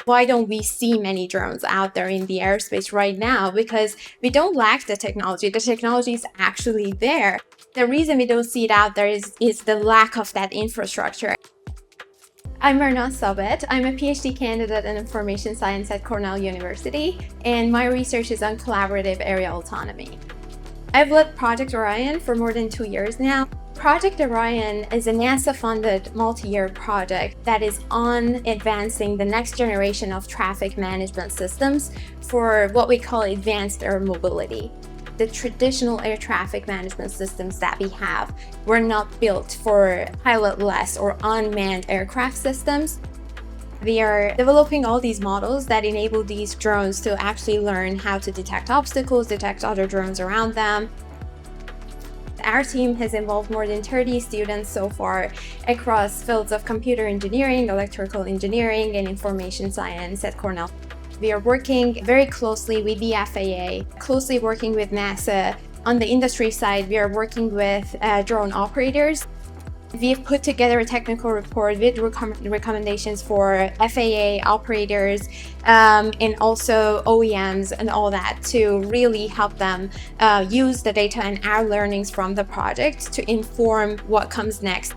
Why don't we see many drones out there in the airspace right now? Because we don't lack the technology. The technology is actually there. The reason we don't see it out there is the lack of that infrastructure. I'm Mehrnaz Sabet. I'm a PhD candidate in information science at Cornell University, and my research is on collaborative area autonomy. I've led Project Orion for more than 2 years now. Project Orion is a NASA-funded multi-year project that is on advancing the next generation of traffic management systems for what we call advanced air mobility. The traditional air traffic management systems that we have were not built for pilotless or unmanned aircraft systems. We are developing all these models that enable these drones to actually learn how to detect obstacles, detect other drones around them. Our team has involved more than 30 students so far across fields of computer engineering, electrical engineering, and information science at Cornell. We are working very closely with the FAA, closely working with NASA. On the industry side, we are working with drone operators. We've put together a technical report with recommendations for FAA operators and also OEMs and all that to really help them use the data and our learnings from the project to inform what comes next.